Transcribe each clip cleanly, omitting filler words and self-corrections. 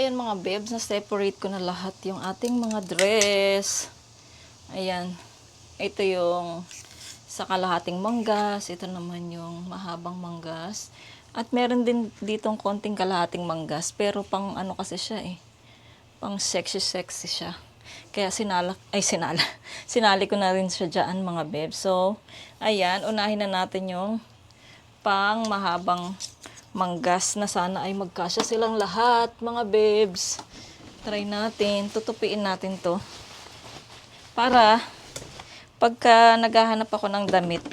ayan mga bebs, na-separate ko na lahat yung ating mga dress. Ayan. Ito yung sa kalahating manggas. Ito naman yung mahabang manggas. At meron din ditong konting kalahating manggas. Pero pang ano kasi siya eh. Pang sexy siya. Kaya sinali ko na rin siya dyan mga bebs. So, ayan. Unahin na natin yung pang mahabang manggas na sana ay magkasya silang lahat mga bebs. Try natin. Tutupiin natin to. Para pagka naghahanap ako ng damit,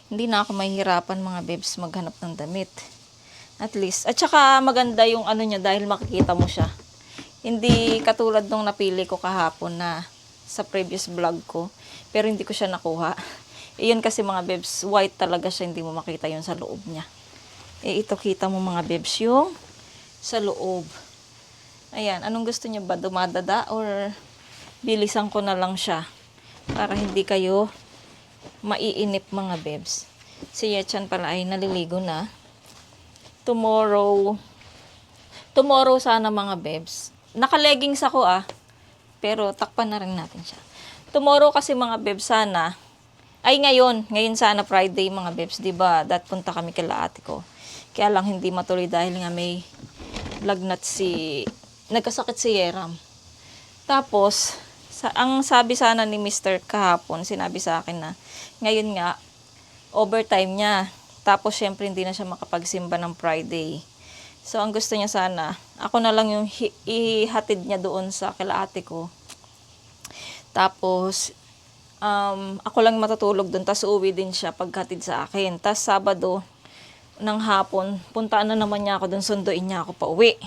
hindi na ako mahihirapan mga bebs maghanap ng damit. At least. At saka maganda yung ano niya dahil makikita mo siya. Hindi katulad nung napili ko kahapon na sa previous vlog ko. Pero hindi ko siya nakuha. Iyon kasi mga bebs, white talaga siya. Hindi mo makita yun sa loob niya. Ito kita mo mga bebs yung sa loob. Ayan. Anong gusto niyo ba? Dumadada or bilisan ko na lang siya? Para hindi kayo maiinip mga bebs. Si Yechan pala ay naliligo na. Tomorrow sana mga bebs. Naka-leggings ako pero takpan na rin natin siya. Tomorrow kasi mga bebs sana, ay ngayon sana Friday mga bebs, diba? Punta kami kila ate ko. Kaya lang hindi matuloy dahil nga may nagkasakit si Yeram. Tapos, ang sabi sana ni Mr. kahapon, sinabi sa akin na ngayon nga, overtime niya. Tapos, syempre, hindi na siya makapagsimba ng Friday. So, ang gusto niya sana, ako na lang yung ihatid niya doon sa kila ate ko. Tapos, ako lang matutulog doon. Tapos, uuwi din siya paghatid sa akin. Tapos, Sabado ng hapon, puntaan na naman niya ako doon, sunduin niya ako pa uwi.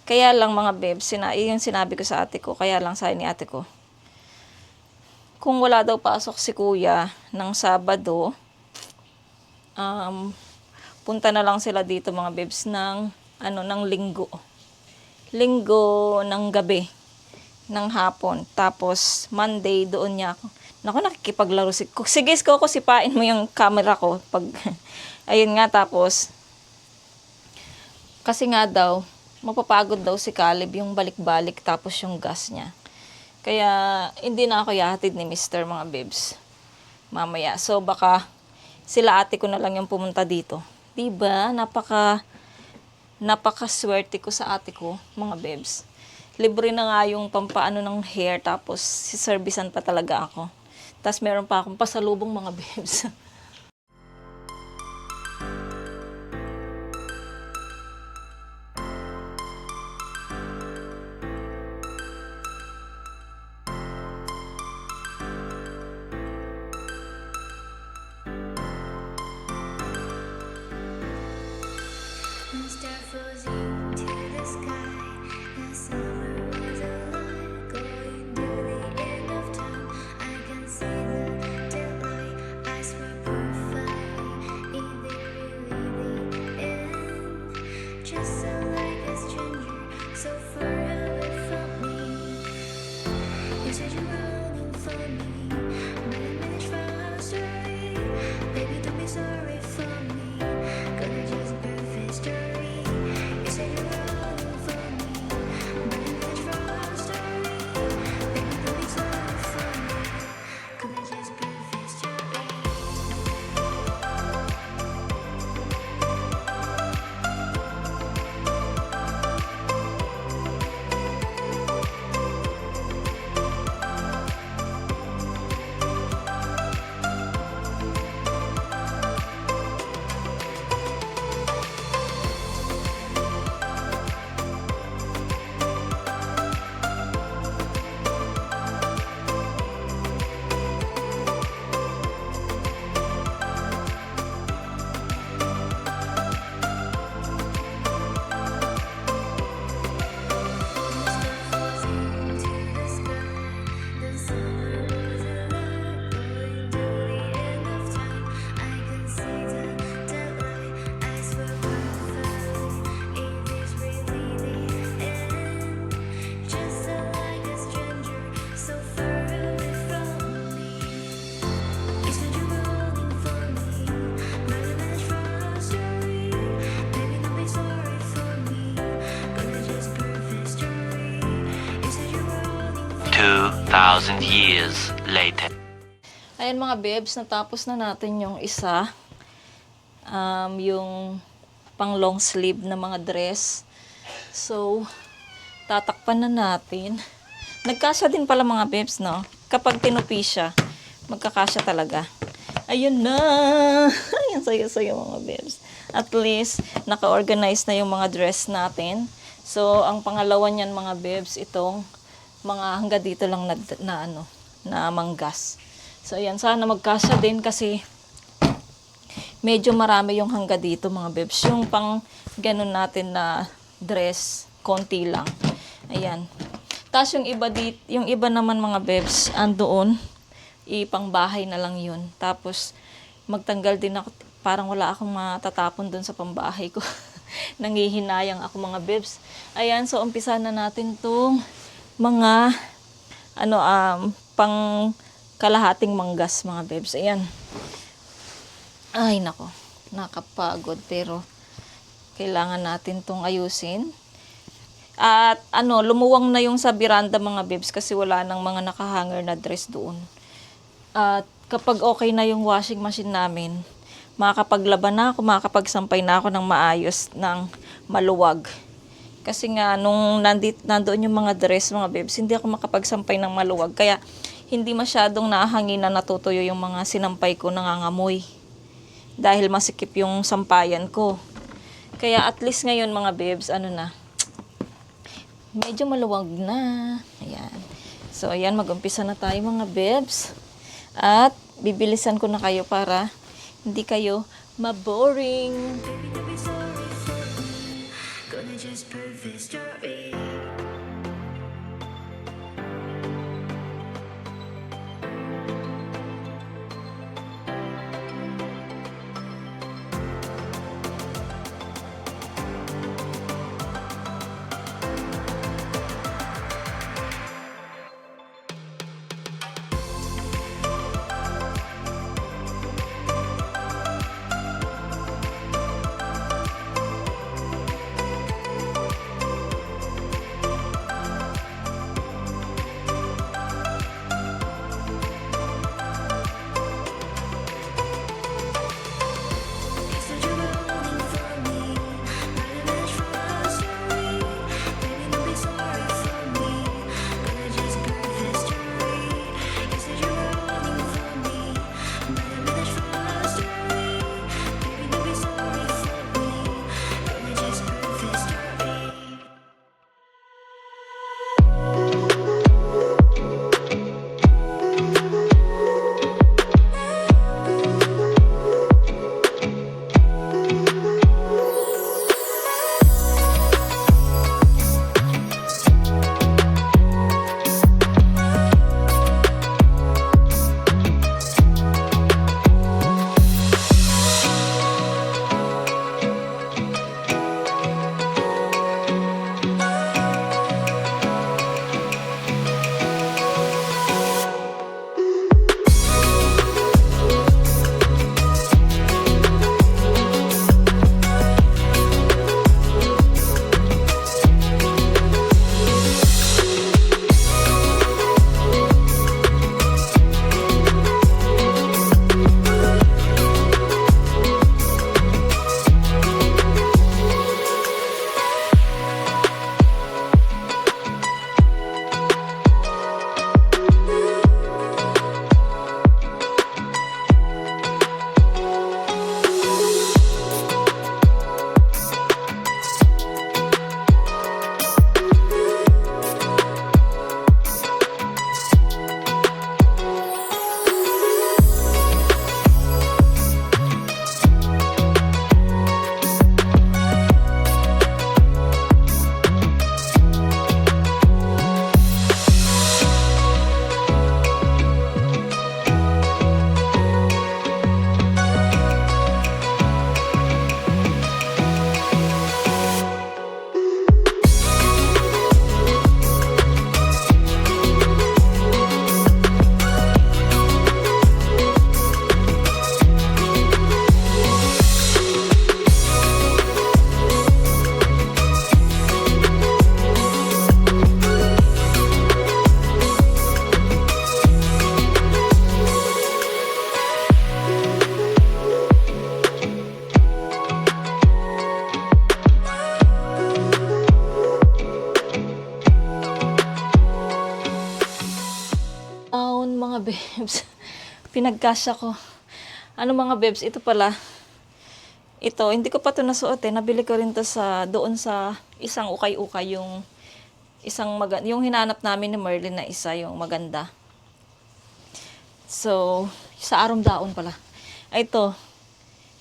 Kaya lang mga bebs, yung sinabi ko sa ate ko, kaya lang sabi ni ate ko, kung wala daw pasok si kuya ng Sabado, punta na lang sila dito mga bebs ng Linggo. Linggo ng gabi, ng hapon. Tapos Monday doon niya ako. Naku, nakikipaglaro sige ko sipain mo yung camera ko pag ayun nga. Tapos kasi nga daw mapapagod daw si Caleb yung balik-balik tapos yung gas niya. Kaya hindi na ako yahatid ni Mr. mga bebs mamaya. So baka sila ate ko na lang yung pumunta dito. Diba? Napaka-swerte ko sa ate ko mga bebs. Libre na nga yung pampaano ng hair, tapos siservisan pa talaga ako. Tapos meron pa akong pasalubong mga bebs. 2,000 years later. Ayan mga bebs, natapos na natin yung isa. Yung pang long sleeve na mga dress. So, tatakpan na natin. Nagkasya din pala mga bebs, no? Kapag tinupi siya, magkakasya talaga. Ayun na! Ayan, saya-saya mga bebs. At least, naka-organize na yung mga dress natin. So, ang pangalawa niyan mga bebs, itong mga hangga dito lang na manggas. So, ayan, sana magkasya din kasi medyo marami yung hangga dito mga bebs. Yung pang ganun natin na dress, konti lang. Ayan. Tapos yung iba naman mga bebs, andoon, ipang bahay na lang yun. Tapos, magtanggal din ako, parang wala akong matatapon dun sa pambahay ko. Nangihinayang ako mga bebs. Ayan, so umpisa na natin tong mga, pang kalahating manggas mga bebs. Ayan. Ay, nako. Nakapagod. Pero, kailangan natin tong ayusin. At, lumuwang na yung sa biranda mga bebs kasi wala nang mga nakahanger na dress doon. At, kapag okay na yung washing machine namin, makakapaglaban na ako, makakapagsampay na ako ng maayos, ng maluwag. Kasi nga, nung nandoon yung mga dress, mga bebs, hindi ako makapagsampay ng maluwag. Kaya, hindi masyadong nahangin na natutuyo yung mga sinampay ko, nangangamoy. Dahil masikip yung sampayan ko. Kaya at least ngayon mga bebs, medyo maluwag na. Ayan. So, ayan, mag-umpisa na tayo mga bebs. At, bibilisan ko na kayo para hindi kayo maboring. Gonna just prove this story. bebs. Pinagkasya ko. Ano mga bebs, ito pala. Ito, hindi ko pa ito nasuot eh. Nabili ko rin to doon sa isang ukay-ukay, yung yung hinanap namin ni Merlin na isa, yung maganda. So, sa Arom Daon pala. Ito,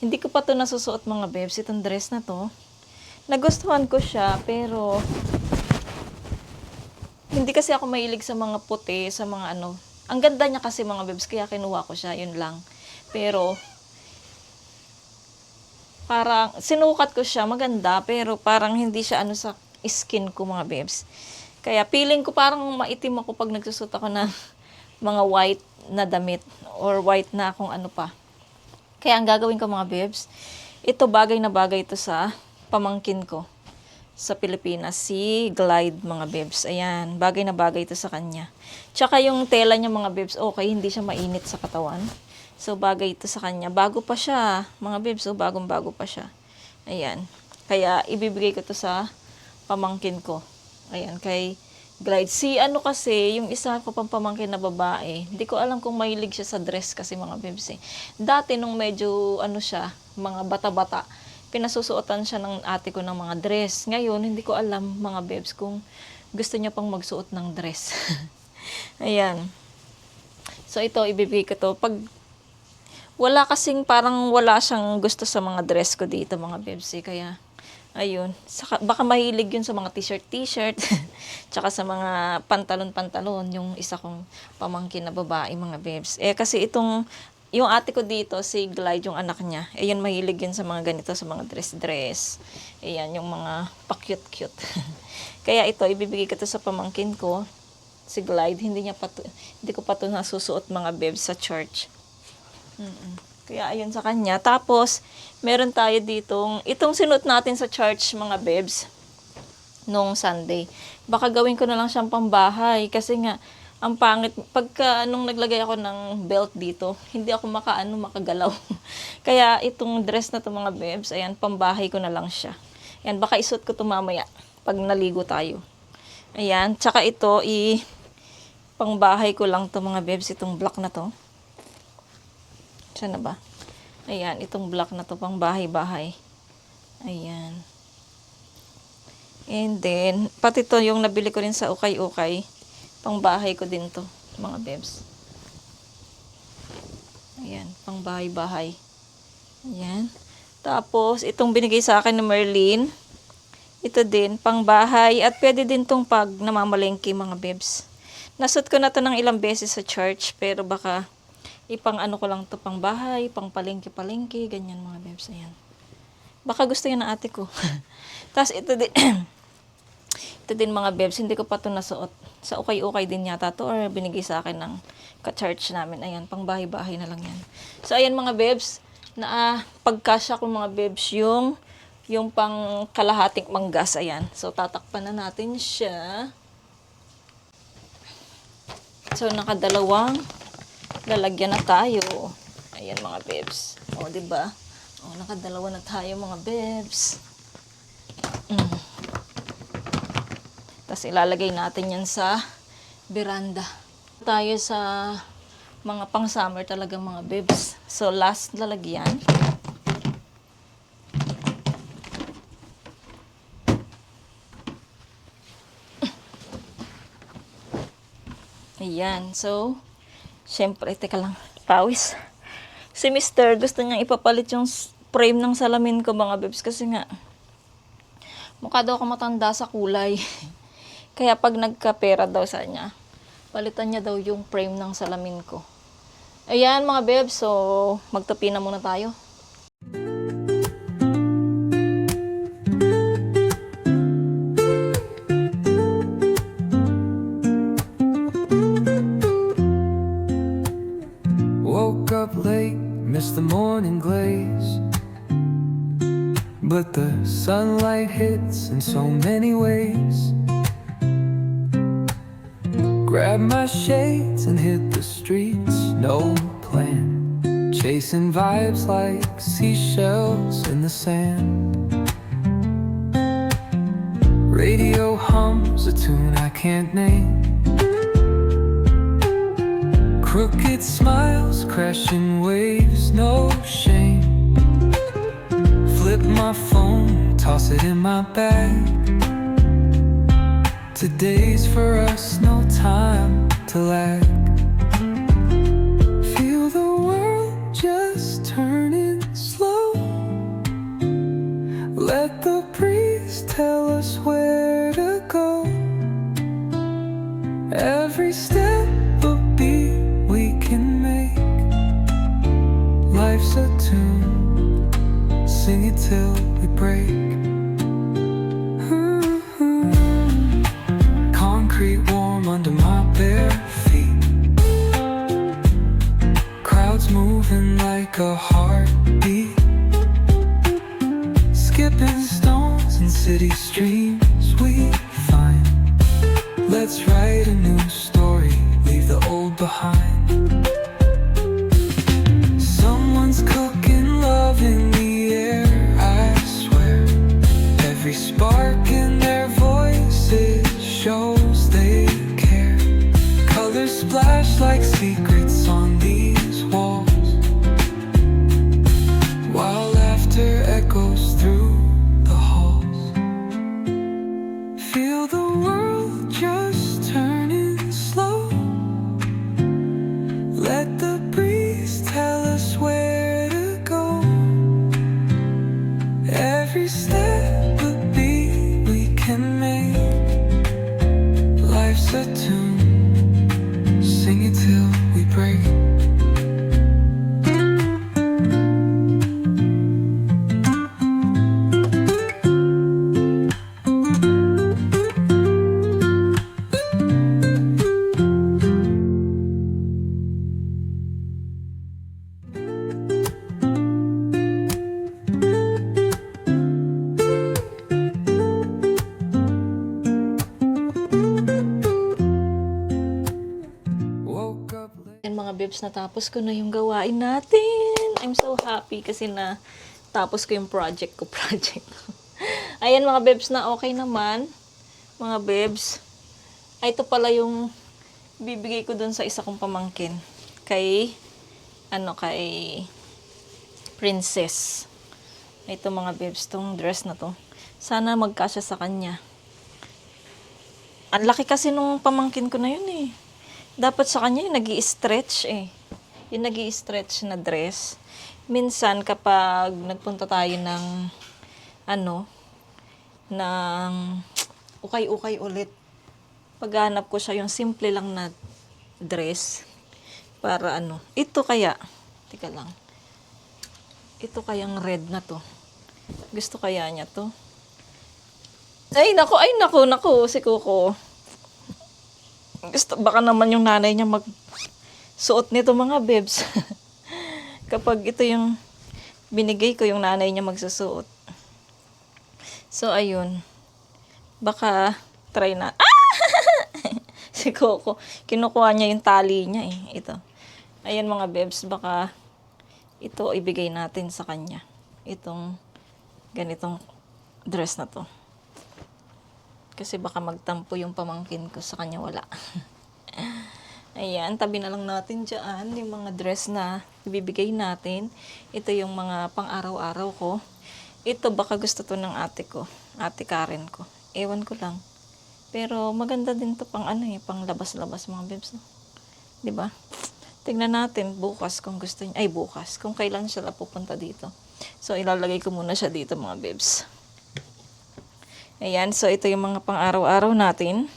hindi ko pa ito nasusuot mga bebs, itong dress na to. Nagustuhan ko siya, pero hindi kasi ako mahilig sa mga puti, sa mga ano. Ang ganda niya kasi mga bebs, kaya kinuha ko siya, yun lang. Pero, parang, sinukat ko siya, maganda, pero parang hindi siya ano sa skin ko mga bebs. Kaya feeling ko parang maitim ako pag nagsusot ako ng mga white na damit, or white na kung ano pa. Kaya ang gagawin ko mga bebs, ito bagay na bagay ito sa pamangkin ko sa Pilipinas, si Glide mga bebs. Ayan, bagay na bagay ito sa kanya. Tsaka yung tela niya mga bebs, okay, hindi siya mainit sa katawan. So bagay ito sa kanya. Bago pa siya, mga bebs, so bagong-bago pa siya. Ayan. Kaya ibibigay ko to sa pamangkin ko. Ayan, kay Glide. Si ano kasi, yung isa ko pang pamangkin na babae, hindi ko alam kung mahilig siya sa dress kasi mga bebs eh. Dati nung medyo ano siya, mga bata-bata, pinasusuotan siya ng ate ko ng mga dress. Ngayon, hindi ko alam mga bebs kung gusto niya pang magsuot ng dress. Ayan. So ito, ibibigay ko to. Pag wala kasing parang wala siyang gusto sa mga dress ko dito mga bebs eh. Kaya ayun, baka mahilig yun sa mga t-shirt, tsaka sa mga pantalon-pantalon, yung isa kong pamangkin na babae, mga bebs. Eh, kasi yung ate ko dito, si Glide, yung anak niya, eh, yun, mahilig yun sa mga ganito, sa mga dress-dress. Ayan, yung mga pa-cute-cute. Kaya ito, ibibigay ko to sa pamangkin ko, si Glide, hindi ko pa to nasusuot mga bebs sa church. Kaya ayun sa kanya. Tapos, meron tayo itong sinuot natin sa church mga bebs nung Sunday. Baka gawin ko na lang siyang pambahay kasi nga ang pangit nung naglagay ako ng belt dito, hindi ako makagalaw. Kaya itong dress na to mga bebs, ayan, pambahay ko na lang siya. Ayan, baka isuot ko to mamaya pag naligo tayo. Ayan, tsaka ito pangbahay ko lang to mga bebs, itong black na to. Saan na ba? Ayan, itong black na to, pang bahay-bahay. Ayan. And then, pati to yung nabili ko rin sa ukay-ukay. Pang bahay ko din to, mga bebs. Ayan, pang bahay-bahay. Ayan. Tapos, itong binigay sa akin ni Merlin. Ito din, pang bahay. At pwede din tong pag namamalengke, mga bebs. Nasut ko na to ng ilang beses sa church, pero baka ipang ano ko lang to, pang bahay, pang palengke-palengke, ganyan mga bebs. Ayan. Baka gusto yan ng ate ko. Tapos ito din mga bebs, hindi ko pa to nasuot. Sa ukay-ukay din yata to, or binigay sa akin ng ka-church namin. Ayan, pang bahay-bahay na lang yan. So ayan mga bebs, pagkasya ko mga bebs yung pang kalahating manggas. Ayan. So tatakpan na natin siya. So nakadalawang lalagyan na tayo. Ayan mga bebs. O, diba? O, nakadalawa na tayo mga bebs. Tapos ilalagay natin yan sa veranda. Tayo sa mga pang summer talaga mga bebs. So, last lalagyan. Ayan. So, syempre, teka lang, pawis. Si Mr. gusto niyang ipapalit yung frame ng salamin ko mga bebs kasi nga mukha daw ako matanda sa kulay. Kaya pag nagkapera daw sa niya, palitan niya daw yung frame ng salamin ko. Ayan mga bebs, so magtupi na muna tayo. Woke up late, missed the morning glaze, but the sunlight hits in so many ways. Grabbed my shades and hit the streets, no plan, chasing vibes like seashells in the sand. Radio hums a tune I can't name, Crooked smiles, crashing waves, no shame. Flip my phone, toss it in my bag. Today's for us, no time to lag. Feel the world just turning slow. Let the breeze tell us where to go. Every step a beat we can make. Life's a tune, sing it till we break. Concrete warm under my bare feet. Crowds moving like a heartbeat. Skipping stones in city streams we find. Let's write a new story, leave the old behind. Someone's cooking love in the air, I swear. Every spark in their voices shows they care. Colors splash like secrets on these walls, while laughter echoes through the halls. Feel the world just turning slow. Let the breeze tell us where to go. Every step a beat we can make. Life's a tune, sing it till we break. Woke up late. Yan mga bebs, natapos ko na yung gawain natin. I'm so happy kasi na tapos ko yung project ko. Ayan mga bebs, na okay naman. Mga bebs. Ay, ito pala yung bibigay ko dun sa isa kong pamangkin. Kay Princess. Ito mga bebs, tong dress na to. Sana magkasya sa kanya. Ang laki kasi nung pamangkin ko na yun eh. Dapat sa kanya yung nag-i-stretch eh. Yung nag-i-stretch na dress. Minsan kapag nagpunta tayo ng ng ukay-ukay ulit, paghanap ko siya yung simple lang na dress para ito kaya, tika lang, ito kayang red na to, gusto kaya niya to. Ay naku, si Kuko. Gusto, baka naman yung nanay niya magsuot nito mga bebs. Kapag ito yung binigay ko, yung nanay niya magsusuot. So, ayun. Baka try na. Si Coco. Kinukuha niya yung tali niya eh. Ito. Ayan mga bebs. Baka ito ibigay natin sa kanya. Itong ganitong dress na to. Kasi baka magtampo yung pamangkin ko sa kanya, wala. Ayan, tabi na lang natin dyan yung mga dress na ibibigay natin. Ito yung mga pang-araw-araw ko. Ito baka gusto to ng ate ko, ate Karen ko. Ewan ko lang. Pero maganda din to pang pang labas-labas mga bebs. No? 'Di ba? Tingnan natin bukas kung gusto niya. Ay, bukas. Kung kailan siya pupunta dito. So, ilalagay ko muna siya dito mga bebs. Ayan, so ito yung mga pang-araw-araw natin.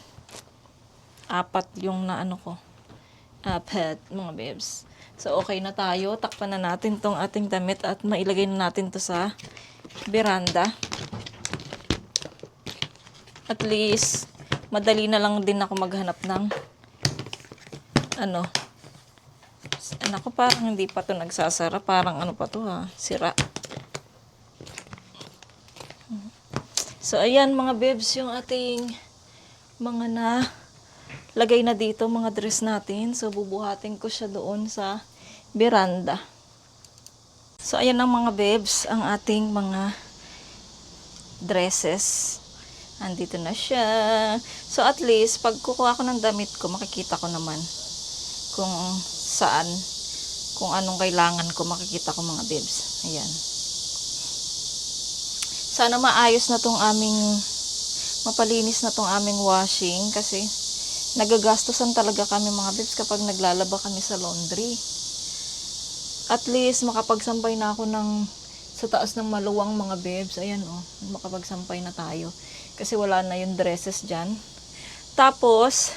4 yung ko. 4 mga bebs. So, okay na tayo. Takpan na natin tong ating damit at mailagay na natin to sa veranda. At least, madali na lang din ako maghanap ng Naku, parang hindi pa to nagsasara. Parang pa to sira. So, ayan mga bebs, yung ating mga lagay na dito, mga dress natin. So, bubuhatin ko siya doon sa veranda. So, ayan ang mga bebs, ang ating mga dresses. Andito na siya. So, at least, pag kukuha ko ng damit ko, makikita ko naman kung saan, kung anong kailangan ko, makikita ko mga bebs. Ayan. Sana maayos na tong aming, mapalinis na tong aming washing kasi nagagastosan talaga kami mga bebs kapag naglalaba kami sa laundry. At least makapagsampay na ako sa taas ng maluwang mga bebs. Ayan makapagsampay na tayo. Kasi wala na yung dresses dyan. Tapos,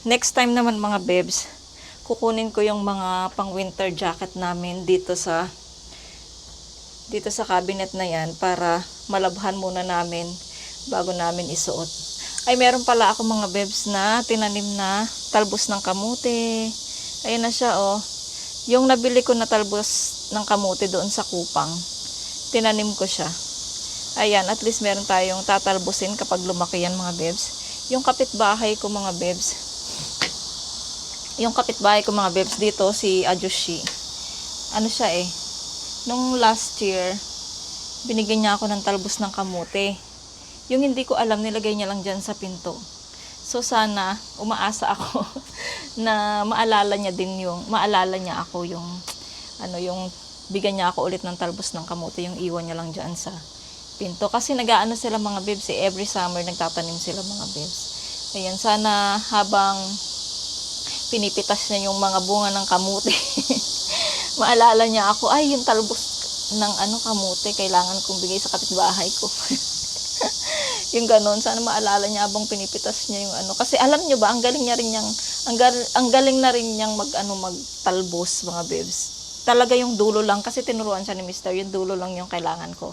next time naman mga bebs, kukunin ko yung mga pang winter jacket namin dito sa cabinet na yan para malabhan muna namin bago namin isuot. Ay, meron pala ako mga bebs na tinanim na talbos ng kamote. Ayan na siya Yung nabili ko na talbos ng kamote doon sa kupang, tinanim ko siya. Ayan, at least meron tayong tatalbusin kapag lumaki yan mga bebs. Yung kapitbahay ko mga bebs, dito, si Ajushi, ano siya nung last year, binigyan niya ako ng talbos ng kamote. Yung hindi ko alam, nilagay niya lang dyan sa pinto. So sana, umaasa ako na maalala niya ako yung bigyan niya ako ulit ng talbos ng kamote, yung iwan niya lang dyan sa pinto. Kasi nag-aano sila mga bebs, every summer nagtatanim sila mga bebs. Ayan, sana habang pinipitas niya yung mga bunga ng kamote, maalala niya ako, ay yung talbos ng kamote, kailangan kong bigay sa kapitbahay ko. Yung ganon, sana maalala niya habang pinipitas niya yung kasi alam niyo ba, ang galing na rin niyang magtalbos mga bebs. Talaga yung dulo lang, kasi tinuruan siya ni Mr. Yung dulo lang yung kailangan ko.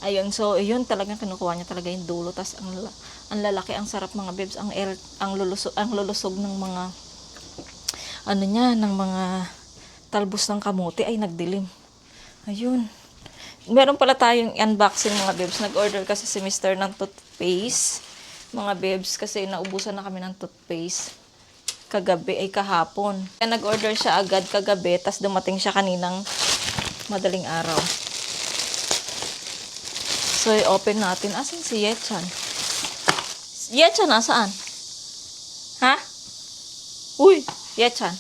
Ayun, so yun talagang kinukuha niya talaga yung dulo, tas ang lalaki, ang sarap mga bebs, ang lulusog ng mga ng mga talbos ng kamote ay nagdilim. Ayun. Meron pala tayong unboxing mga bebs. Nag-order kasi si Mr. ng toothpaste. Mga bebs, kasi naubusan na kami ng toothpaste kahapon. Kaya nag-order siya agad kagabi, tas dumating siya kaninang madaling araw. So, i-open natin. Asan si Yechan? Yechan, nasaan? Ha? Uy, Yechan.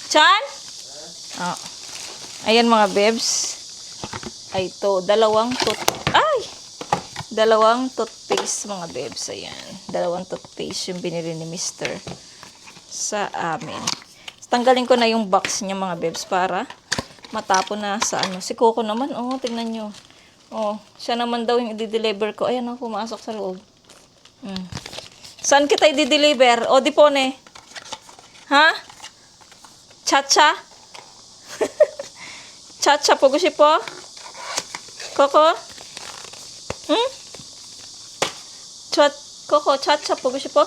Chan? Oh. Ayan mga bebs. Ay, ito, dalawang toothpaste mga bebs. Ayan, dalawang toothpaste yung binili ni Mr. sa amin. Tanggalin ko na yung box niya mga bebs para matapon na sa Si Coco naman, tingnan nyo. Siya naman daw yung i-deliver ko. Ayan, pumasok sa loob. Saan kita i-deliver? Dipone. Ha? Chacha? Chacha, pogushi po? Coco? Coco, chacha, pogushi po?